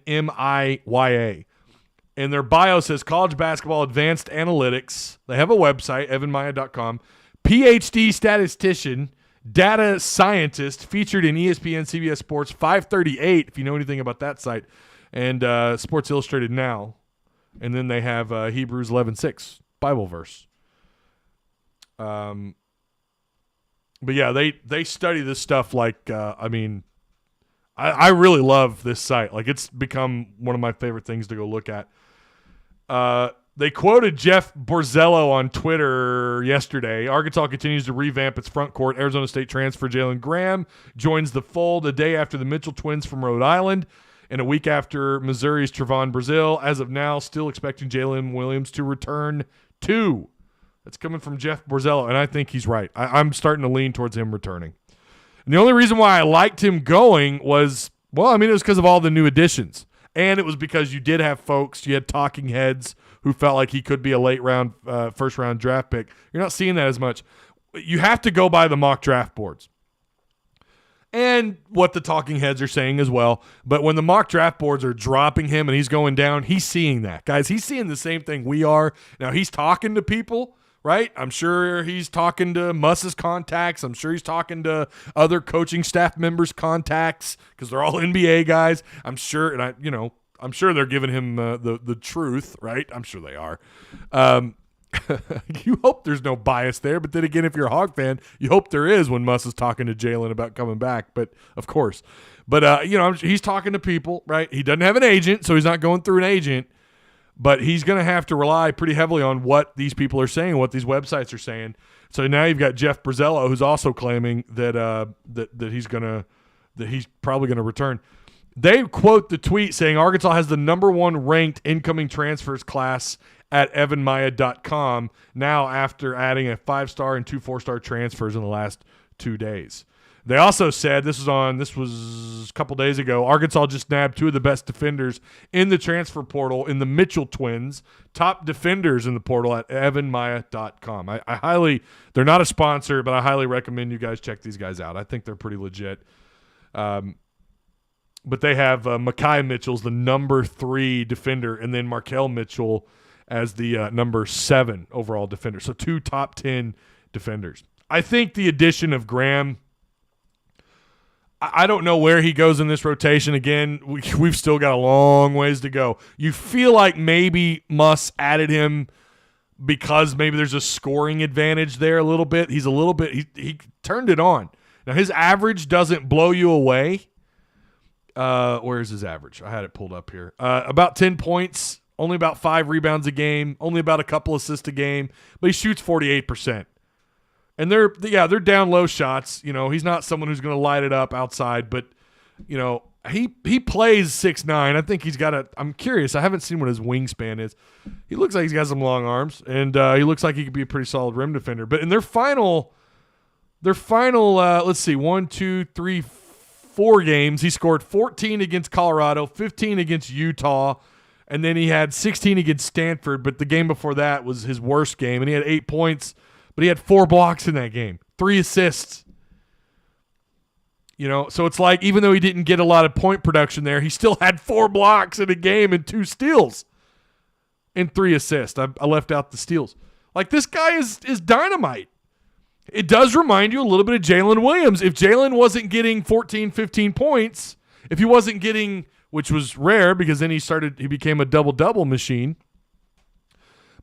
And their bio says College Basketball Advanced Analytics. They have a website, evanmaya.com. PhD statistician, data scientist, featured in ESPN, CBS Sports 538, if you know anything about that site, and Sports Illustrated Now. And then they have Hebrews 11:6, Bible verse. But yeah, they study this stuff like, I really love this site. Like, it's become one of my favorite things to go look at. They quoted Jeff Borzello on Twitter yesterday. Arkansas continues to revamp its front court. Arizona State transfer Jalen Graham joins the fold a day after the Mitchell twins from Rhode Island and a week after Missouri's Trevon Brazile. As of now, still expecting Jaylin Williams to return too. That's coming from Jeff Borzello, and I think he's right. I'm starting to lean towards him returning. And the only reason why I liked him going was, it was because of all the new additions. And it was because you did have folks, you had talking heads who felt like he could be a first-round draft pick. You're not seeing that as much. You have to go by the mock draft boards and what the talking heads are saying as well. But when the mock draft boards are dropping him and he's going down, he's seeing that. Guys, he's seeing the same thing we are. Now, he's talking to people. Right? I'm sure he's talking to Muss's contacts. I'm sure he's talking to other coaching staff members' contacts because they're all NBA guys. I'm sure, and I'm sure they're giving him the truth, right? I'm sure they are. You hope there's no bias there, but then again, if you're a Hog fan, you hope there is when Muss is talking to Jalen about coming back. But of course, he's talking to people, right? He doesn't have an agent, so he's not going through an agent. But he's going to have to rely pretty heavily on what these people are saying, what these websites are saying. So now you've got Jeff Borzello, who's also claiming that he's probably going to return. They quote the tweet saying Arkansas has the #1 ranked incoming transfers class at evanmaya.com now after adding a 5-star and 2 4-star transfers in the last 2 days. They also said, this was a couple days ago, Arkansas just nabbed 2 of the best defenders in the transfer portal in the Mitchell twins, top defenders in the portal at evanmaya.com. I highly, they're not a sponsor, but I highly recommend you guys check these guys out. I think they're pretty legit. But they have Makai Mitchell's the #3 defender, and then Markel Mitchell as the #7 overall defender. So 2 top 10 defenders. I think the addition of Graham, I don't know where he goes in this rotation. Again, we've still got a long ways to go. You feel like maybe Muss added him because maybe there's a scoring advantage there a little bit. He's a little bit he turned it on. Now his average doesn't blow you away. Where's his average? I had it pulled up here. About 10 points, only about 5 rebounds a game, only about a couple assists a game, but he shoots 48%. And they're down low shots. You know, he's not someone who's going to light it up outside, but you know, he plays 6'9". I think he's got I'm curious. I haven't seen what his wingspan is. He looks like he's got some long arms, and he looks like he could be a pretty solid rim defender. But in their final, let's see, 1, 2, 3, 4 games, he scored 14 against Colorado, 15 against Utah, and then he had 16 against Stanford. But the game before that was his worst game, and he had 8 points. But he had 4 blocks in that game, 3 assists. You know, so it's like even though he didn't get a lot of point production there, he still had 4 blocks in a game and 2 steals and 3 assists. I left out the steals. Like, this guy is dynamite. It does remind you a little bit of Jaylin Williams. If Jalen wasn't getting 14, 15 points, if he wasn't getting, which was rare because then he became a double-double machine.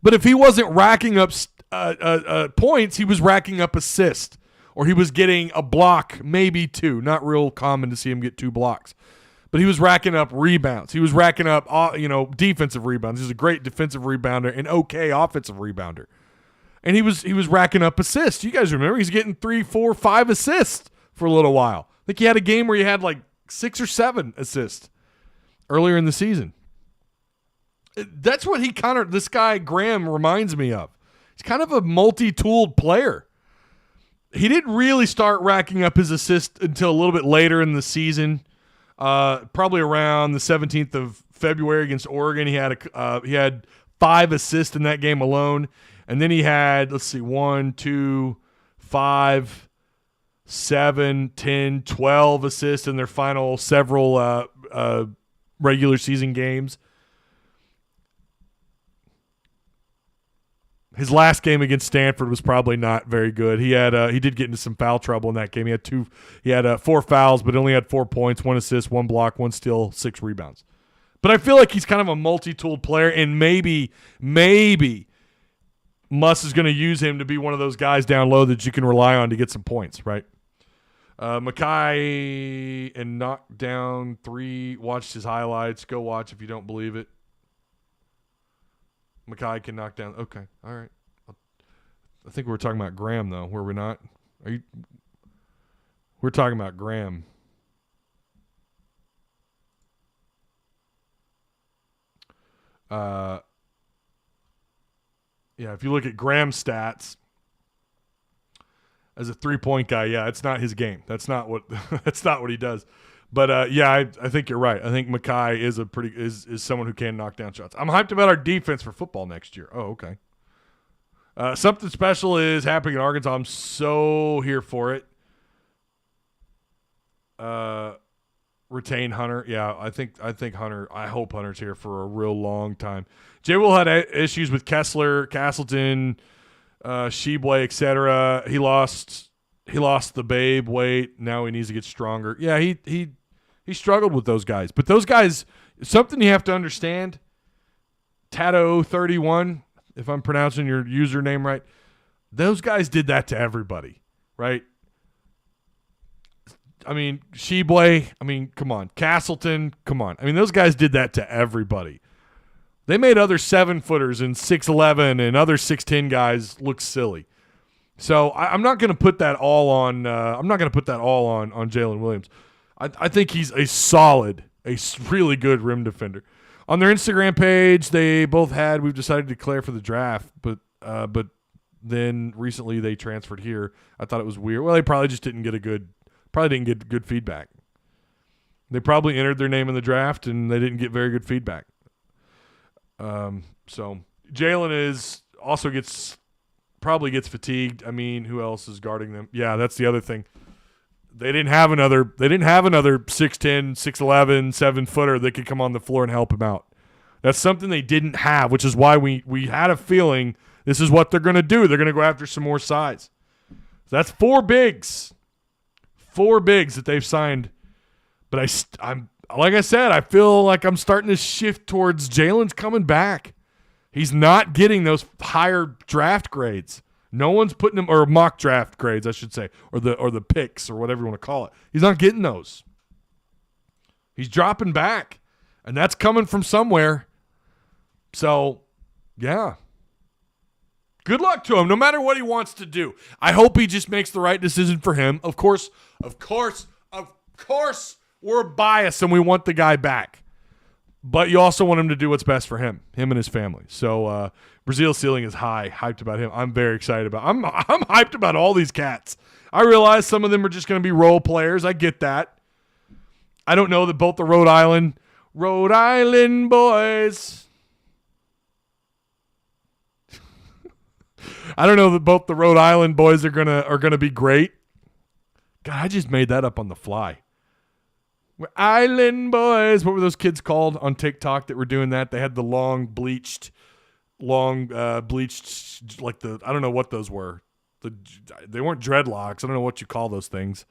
But if he wasn't racking up points, he was racking up assists, or he was getting a block, maybe 2. Not real common to see him get 2 blocks, but he was racking up rebounds. He was racking up, defensive rebounds. He's a great defensive rebounder and okay offensive rebounder, and he was racking up assists. You guys remember he's getting 3, 4, 5 assists for a little while. I think he had a game where he had like 6 or 7 assists earlier in the season. That's what this guy Graham reminds me of. He's kind of a multi-tooled player. He didn't really start racking up his assists until a little bit later in the season, probably around the 17th of February against Oregon. He had 5 assists in that game alone, and then he had 1, 2, 5, 7, 10, 12 assists in their final several regular season games. His last game against Stanford was probably not very good. He did get into some foul trouble in that game. He had 4 fouls, but only had 4 points, 1 assist, 1 block, 1 steal, 6 rebounds. But I feel like he's kind of a multi-tooled player, and maybe Muss is going to use him to be one of those guys down low that you can rely on to get some points, right? Mackay and Knockdown 3 watched his highlights. Go watch if you don't believe it. Mackay can knock down. Okay, all right. I think we were talking about Graham, though, were we not? We're talking about Graham. Yeah, if you look at Graham's stats as a 3-point guy, yeah, it's not his game. That's not what he does. But I think you're right. I think Mackay is someone who can knock down shots. I'm hyped about our defense for football next year. Oh, okay. Something special is happening in Arkansas. I'm so here for it. Retain Hunter. Yeah, I think Hunter. I hope Hunter's here for a real long time. Jay Will had issues with Kessler, Castleton, Sheboy, etc. He lost the babe weight. Now he needs to get stronger. Yeah, he struggled with those guys. But those guys, something you have to understand, Tato31, if I'm pronouncing your username right, those guys did that to everybody, right? I mean, Sheboy, come on. Castleton, come on. Those guys did that to everybody. They made other 7-footers and 6'11" and other 6'10" guys look silly. So I'm not going to put that all on. I'm not going to put that all on Jaylin Williams. I think he's a really good rim defender. On their Instagram page, they both had. We've decided to declare for the draft, but then recently they transferred here. I thought it was weird. Well, they probably just didn't get good feedback. They probably entered their name in the draft and they didn't get very good feedback. So Jalen probably gets fatigued. Who else is guarding them? Yeah, that's the other thing. They didn't have another 6'10", 6'11", 7-footer that could come on the floor and help him out. That's something they didn't have, which is why we had a feeling this is what they're going to do. They're going to go after some more size. that's 4 bigs. 4 bigs that they've signed. But I'm like I said, I feel like I'm starting to shift towards Jalen's coming back. He's not getting those higher draft grades. No one's putting him, or mock draft grades, I should say, or the picks or whatever you want to call it. He's not getting those. He's dropping back, and that's coming from somewhere. So, yeah. Good luck to him, no matter what he wants to do. I hope he just makes the right decision for him. Of course, we're biased and we want the guy back. But you also want him to do what's best for him and his family. So Brazil's ceiling is high. Hyped about him. I'm very excited about I'm hyped about all these cats. I realize some of them are just going to be role players. I get that. I don't know that both the Rhode Island boys. I don't know that both the Rhode Island boys are gonna be great. God, I just made that up on the fly. We're Island boys. What were those kids called on TikTok that were doing that? They had the long bleached, like I don't know what those were. They weren't dreadlocks. I don't know what you call those things.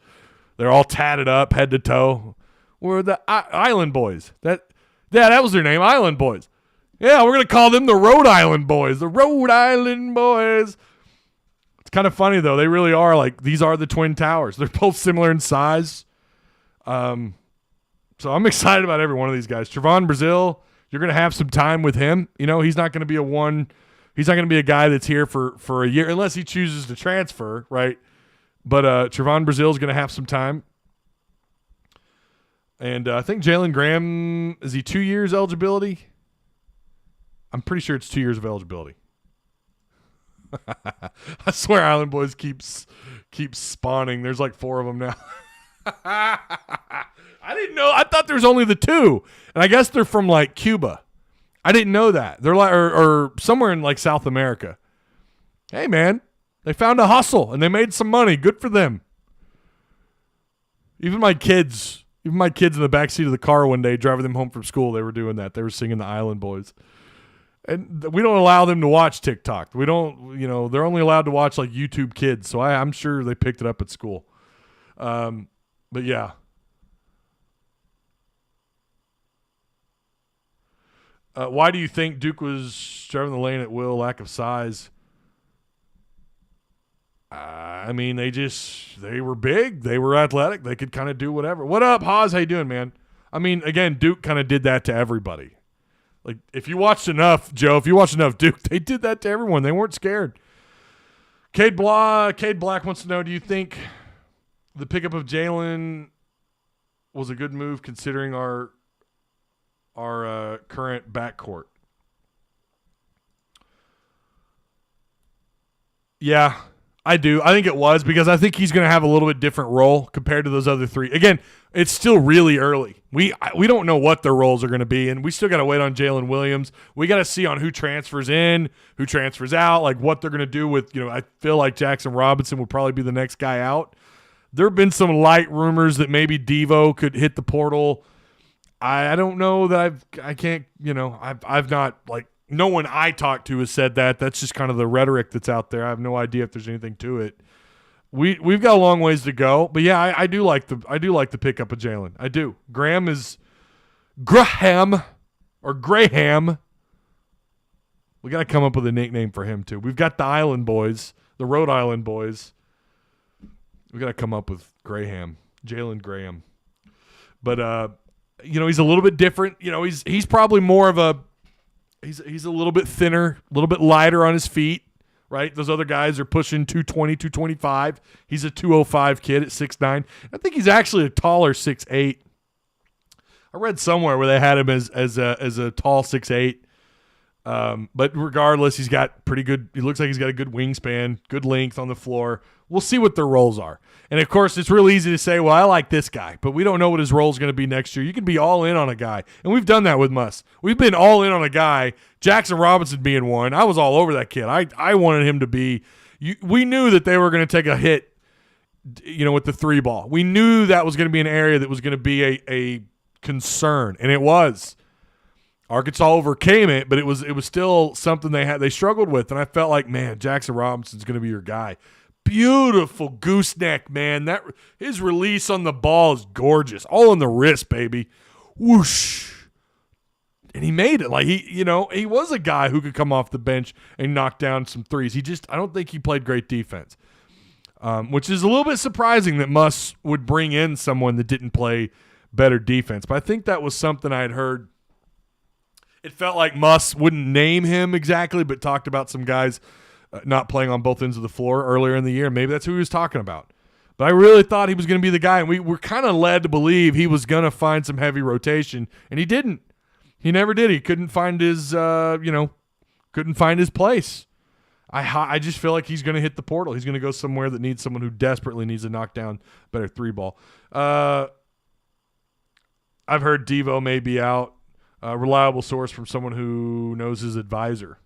They're all tatted up, head to toe. We're the Island boys. That was their name, Island boys. Yeah, we're going to call them the Rhode Island boys. The Rhode Island boys. It's kind of funny, though. They really are like, these are the Twin Towers. They're both similar in size. So I'm excited about every one of these guys. Trevon Brazil, you're going to have some time with him. You know, he's not going to be he's not going to be a guy that's here for a year unless he chooses to transfer, right? But Trevon Brazil is going to have some time. And I think Jalen Graham, is he 2 years eligibility? I'm pretty sure it's 2 years of eligibility. I swear Island Boys keeps spawning. There's like 4 of them now. I didn't know. I thought there was only the 2. And I guess they're from like Cuba. I didn't know that. They're like or somewhere in like South America. Hey man, they found a hustle and they made some money. Good for them. Even my kids in the backseat of the car one day driving them home from school, they were doing that. They were singing the Island Boys. And we don't allow them to watch TikTok. We don't, they're only allowed to watch like YouTube Kids. So I'm sure they picked it up at school. But yeah. Why do you think Duke was driving the lane at will? Lack of size. I mean, they were big. They were athletic. They could kind of do whatever. What up, Haas? How you doing, man? I mean, again, Duke kind of did that to everybody. Like, if you watched enough, Joe, Duke, they did that to everyone. They weren't scared. Cade Black wants to know, do you think the pickup of Jaylin was a good move considering our current backcourt? Yeah, I do. I think it was because I think he's going to have a little bit different role compared to those other 3. Again, it's still really early. We don't know what their roles are going to be, and we still got to wait on Jaylin Williams. We got to see on who transfers in, who transfers out, like what they're going to do with, I feel like Jackson Robinson would probably be the next guy out. There have been some light rumors that maybe Devo could hit the portal. I don't know that I've not, like, no one I talked to has said that. That's just kind of the rhetoric that's out there. I have no idea if there's anything to it. We've got a long ways to go, but yeah, I do like the pickup of Jaylin. I do. Graham. We got to come up with a nickname for him too. We've got the Island Boys, the Rhode Island Boys. We got to come up with Jalen Graham. But he's a little bit different. He's probably more of a he's a little bit thinner, a little bit lighter on his feet. Right? Those other guys are pushing 220, 225. He's a 205 kid at 6'9". I think he's actually a taller 6'8". I read somewhere where they had him as a tall 6'8". But regardless, he's got pretty good – he looks like he's got a good wingspan, good length on the floor. We'll see what their roles are. And, of course, it's real easy to say, well, I like this guy, but we don't know what his role is going to be next year. You can be all in on a guy, and we've done that with Muss. We've been all in on a guy, Jackson Robinson being one. I was all over that kid. I wanted him to be we knew that they were going to take a hit, with the 3 ball. We knew that was going to be an area that was going to be a concern, and it was. Arkansas overcame it, but it was still something they struggled with, and I felt like, man, Jackson Robinson's going to be your guy. Beautiful gooseneck, man. His release on the ball is gorgeous. All on the wrist, baby. Whoosh. And he made it. Like he was a guy who could come off the bench and knock down some threes. I don't think he played great defense, which is a little bit surprising that Muss would bring in someone that didn't play better defense. But I think that was something I had heard. It felt like Muss wouldn't name him exactly, but talked about some guys not playing on both ends of the floor earlier in the year. Maybe that's who he was talking about. But I really thought he was going to be the guy, and we were kind of led to believe he was going to find some heavy rotation, and he didn't. He never did. He couldn't find his, couldn't find his place. I just feel like he's going to hit the portal. He's going to go somewhere that needs someone who desperately needs to knock down better three ball. I've heard Devo may be out. Reliable source from someone who knows his advisor.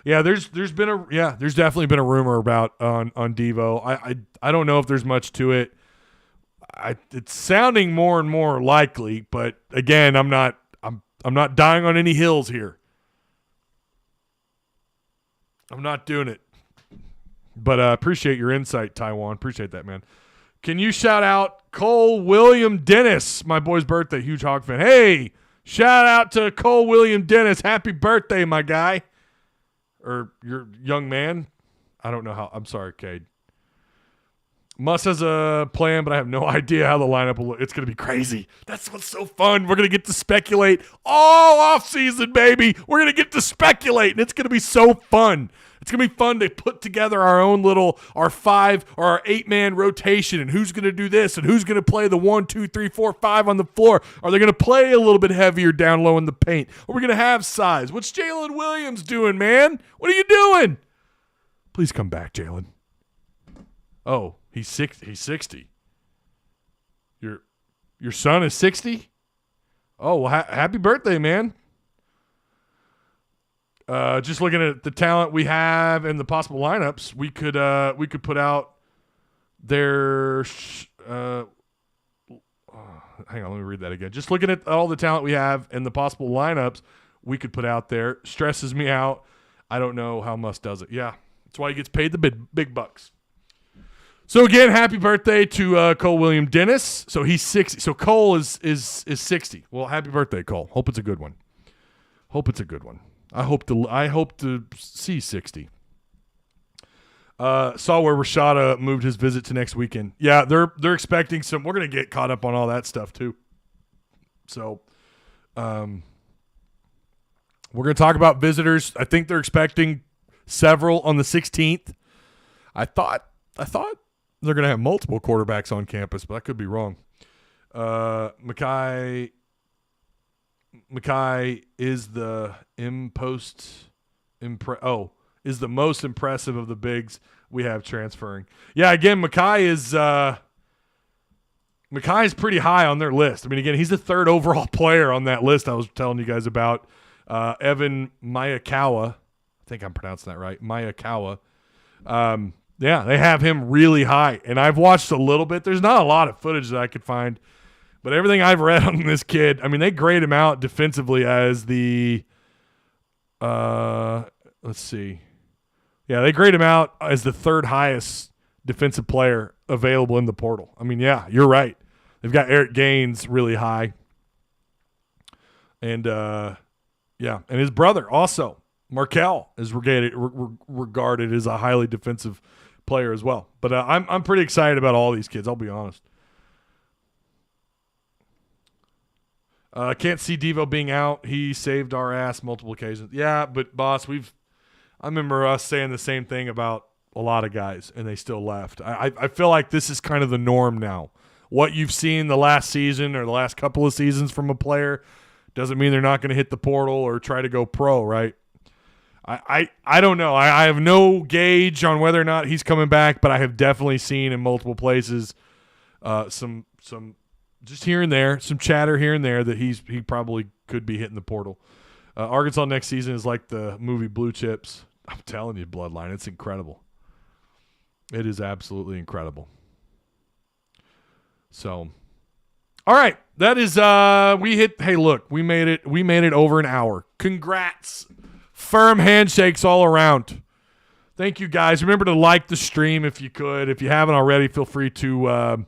Yeah, there's definitely been a rumor about on Devo. I don't know if there's much to it. It's sounding more and more likely, but again, I'm not dying on any hills here. I'm not doing it. But appreciate your insight, Taiwan. Appreciate that, man. Can you shout out Cole William Dennis, my boy's birthday, huge Hog fan. Hey, shout out to Cole William Dennis. Happy birthday, my guy. Or your young man. I don't know how. I'm sorry, Cade. Muss has a plan, but I have no idea how the lineup will look. It's going to be crazy. That's what's so fun. We're going to get to speculate all offseason, baby. We're going to get to speculate, and it's going to be so fun. It's going to be fun to put together our own our 5 or our 8-man rotation and who's going to do this and who's going to play the 1, 2, 3, 4, 5 on the floor. Are they going to play a little bit heavier down low in the paint? Are we going to have size? What's Jaylin Williams doing, man? What are you doing? Please come back, Jaylin. Oh, he's 60. Your son is 60? Oh, well, happy birthday, man. Just looking at the talent we have and the possible lineups, we could put out their hang on, let me read that again. Just looking at all the talent we have and the possible lineups we could put out there stresses me out. I don't know how Muss does it. Yeah, that's why he gets paid the big bucks. So again, happy birthday to Cole William Dennis. So he's 60. So Cole is 60. Well, happy birthday, Cole. Hope it's a good one. I hope to see 60. Saw where Rashada moved his visit to next weekend. Yeah, they're expecting some. We're gonna get caught up on all that stuff too. So, we're gonna talk about visitors. I think they're expecting several on the 16th. I thought they're gonna have multiple quarterbacks on campus, but I could be wrong. Mackay is the is the most impressive of the bigs we have transferring. Yeah, again, Mackay is pretty high on their list. I mean, again, he's the 3rd overall player on that list I was telling you guys about. Evan Mayakawa, I think I'm pronouncing that right, Mayakawa. Yeah, they have him really high, and I've watched a little bit. There's not a lot of footage that I could find. But everything I've read on this kid, I mean, they grade him out defensively as the let's see. Yeah, they grade him out as the 3rd highest defensive player available in the portal. I mean, yeah, you're right. They've got Eric Gaines really high. And, and his brother also, Markel, is regarded as a highly defensive player as well. But I'm pretty excited about all these kids, I'll be honest. Can't see Devo being out. He saved our ass multiple occasions. Yeah, but boss, I remember us saying the same thing about a lot of guys, and they still left. I feel like this is kind of the norm now. What you've seen the last season or the last couple of seasons from a player doesn't mean they're not going to hit the portal or try to go pro, right? I don't know. I have no gauge on whether or not he's coming back, but I have definitely seen in multiple places some just here and there, some chatter here and there that he probably could be hitting the portal. Arkansas next season is like the movie Blue Chips. I'm telling you, Bloodline, it's incredible. It is absolutely incredible. So, all right, that is hey, look, we made it over an hour. Congrats. Firm handshakes all around. Thank you, guys. Remember to like the stream if you could. If you haven't already, feel free to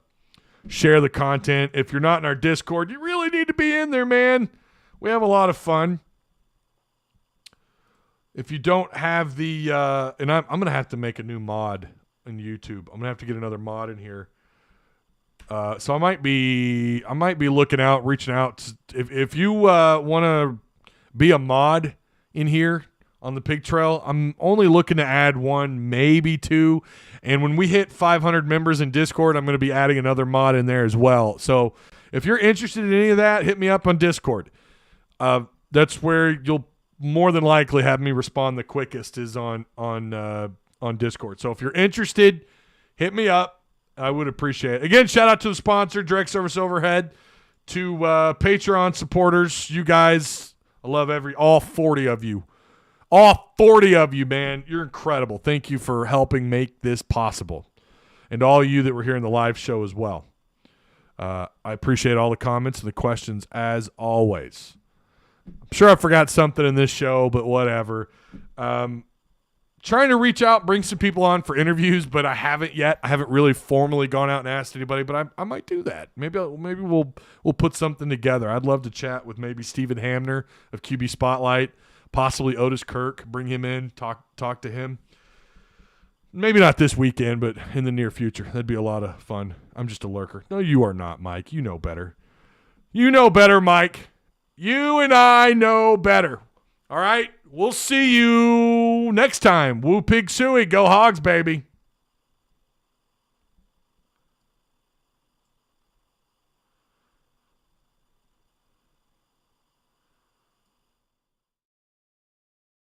share the content. If you're not in our Discord, you really need to be in there, man. We have a lot of fun. If you don't have the and I'm going to have to make a new mod in YouTube. I'm going to have to get another mod in here. So I might be looking out, reaching out. If you want to be a mod in here on the Pig Trail, I'm only looking to add 1, maybe 2. And when we hit 500 members in Discord, I'm going to be adding another mod in there as well. So if you're interested in any of that, hit me up on Discord. That's where you'll more than likely have me respond the quickest is on Discord. So if you're interested, hit me up. I would appreciate it. Again, shout out to the sponsor, Direct Service Overhead, to Patreon supporters. You guys, I love all 40 of you. All 40 of you, man. You're incredible. Thank you for helping make this possible. And all you that were here in the live show as well. I appreciate all the comments and the questions as always. I'm sure I forgot something in this show, but whatever. Trying to reach out, bring some people on for interviews, but I haven't yet. I haven't really formally gone out and asked anybody, but I might do that. Maybe we'll put something together. I'd love to chat with maybe Stephen Hamner of QB Spotlight, possibly Otis Kirk. Bring him in, talk to him. Maybe not this weekend, but in the near future. That'd be a lot of fun. I'm just a lurker. No, you are not, Mike. You know better. You know better, Mike. You and I know better. All right? We'll see you next time. Woo Pig Suey. Go Hogs, baby.